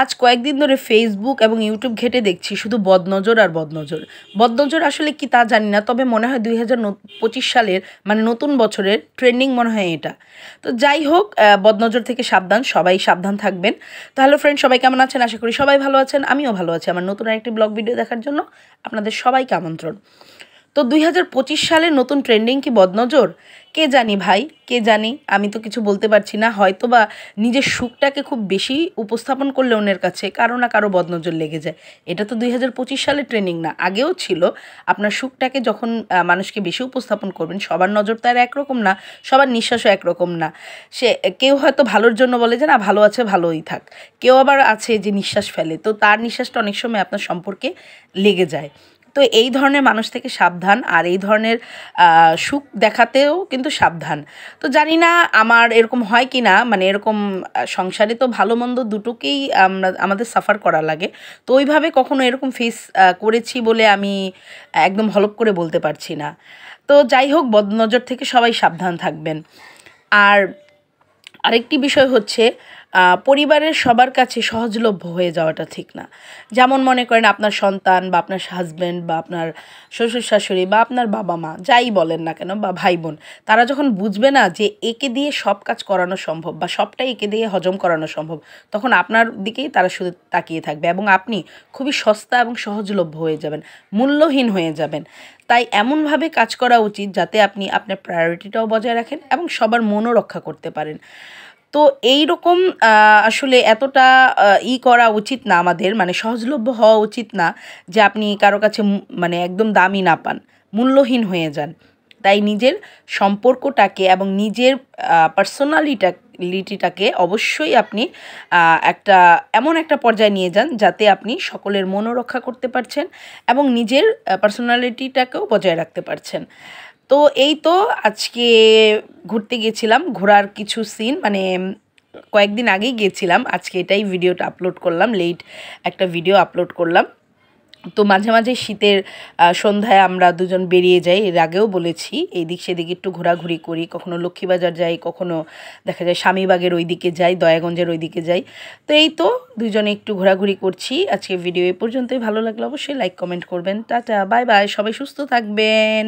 আজ কয়েকদিন ধরে ফেসবুক এবং ইউটিউব ঘেটে দেখছি শুধু বদনজর আর বদনজর। বদনজর আসলে কি তা জানি না, তবে মনে হয় 2025 সালের মানে নতুন বছরের ট্রেন্ডিং মনে হয় এটা। তো যাই হোক, বদনজর থেকে সাবধান, সবাই সাবধান থাকবেন। তো হ্যালো ফ্রেন্ড, সবাই কেমন আছেন? আশা করি সবাই ভালো আছেন, আমিও ভালো আছি। আমার নতুন আরেকটি ব্লগ ভিডিও দেখার জন্য আপনাদের সবাইকে আমন্ত্রণ। তো 2025 সালের নতুন ট্রেন্ডিং কি বদনজর? কে জানি ভাই, কে জানি, আমি তো কিছু বলতে পারছি না। হয়তো বা নিজের সুখটাকে খুব বেশি উপস্থাপন করলে অন্যের কাছে কারো না কারো বদনজর লেগে যায়। এটা তো 2025 সালের ট্রেন্ডিং না, আগেও ছিল। আপনার সুখটাকে যখন মানুষকে বেশি উপস্থাপন করবেন, সবার নজর তো আর একরকম না, সবার নিঃশ্বাসও একরকম না। সে কেউ হয়তো ভালোর জন্য বলে যে না ভালো আছে ভালোই থাক, কেউ আবার আছে যে নিঃশ্বাস ফেলে, তো তার নিঃশ্বাসটা অনেক সময় আপনার সম্পর্কে লেগে যায়। তো এই ধরনের মানুষ থেকে সাবধান, আর এই ধরনের সুখ দেখাতেও কিন্তু সাবধান। তো জানি না আমার এরকম হয় কি না, মানে এরকম সংসারে তো ভালো মন্দ দুটোকেই আমাদের সাফার করা লাগে। তো ওইভাবে কখনো এরকম ফেস করেছি বলে আমি একদম হলপ করে বলতে পারছি না। তো যাই হোক, বদনজর থেকে সবাই সাবধান থাকবেন। আর আরেকটি বিষয় হচ্ছে, পরিবারের সবার কাছে সহজলভ্য হয়ে যাওয়াটা ঠিক না। যেমন মনে করেন আপনার সন্তান বা আপনার হাজব্যান্ড বা আপনার শ্বশুর শাশুড়ি বা আপনার বাবা মা যাই বলেন না কেন, বা ভাই বোন, তারা যখন বুঝবে না যে একে দিয়ে সব কাজ করানো সম্ভব বা সবটাই একে দিয়ে হজম করানো সম্ভব, তখন আপনার দিকেই তারা শুধু তাকিয়ে থাকবে এবং আপনি খুবই সস্তা এবং সহজলভ্য হয়ে যাবেন, মূল্যহীন হয়ে যাবেন। তাই এমনভাবে কাজ করা উচিত যাতে আপনি আপনার প্রায়োরিটিটাও বজায় রাখেন এবং সবার মনও রক্ষা করতে পারেন। তো এই রকম আসলে এতটা করা উচিত না আমাদের, মানে সহজলভ্য হওয়া উচিত না যে আপনি কারো কাছে মানে একদম দামই না পান, মূল্যহীন হয়ে যান। তাই নিজের সম্পর্কটাকে এবং নিজের পার্সোনালিটিটাকে অবশ্যই আপনি একটা এমন একটা পর্যায়ে নিয়ে যান যাতে আপনি সকলের মনও রক্ষা করতে পারছেন এবং নিজের পার্সোনালিটিটাকেও বজায় রাখতে পারছেন। তো এই তো আজকে ঘুরতে গেছিলাম, ঘোরার কিছু সিন মানে কয়েকদিন আগেই গিয়েছিলাম, আজকে এটাই ভিডিওটা আপলোড করলাম, লেট একটা ভিডিও আপলোড করলাম। তো মাঝে মাঝে শীতের সন্ধ্যায় আমরা দুজন বেরিয়ে যাই, এর আগেও বলেছি, এইদিক সেদিক একটু ঘোরাঘুরি করি, কখনো লক্ষ্মীবাজার যাই, কখনো দেখা যায় স্বামীবাগের ওই দিকে যাই, দয়াগঞ্জের ওই দিকে যাই। তো এই তো দুজনে একটু ঘোরাঘুরি করছি। আজকে ভিডিও এ পর্যন্তই, ভালো লাগলে অবশ্যই লাইক কমেন্ট করবেন। টাটা, বাই বাই, সবাই সুস্থ থাকবেন।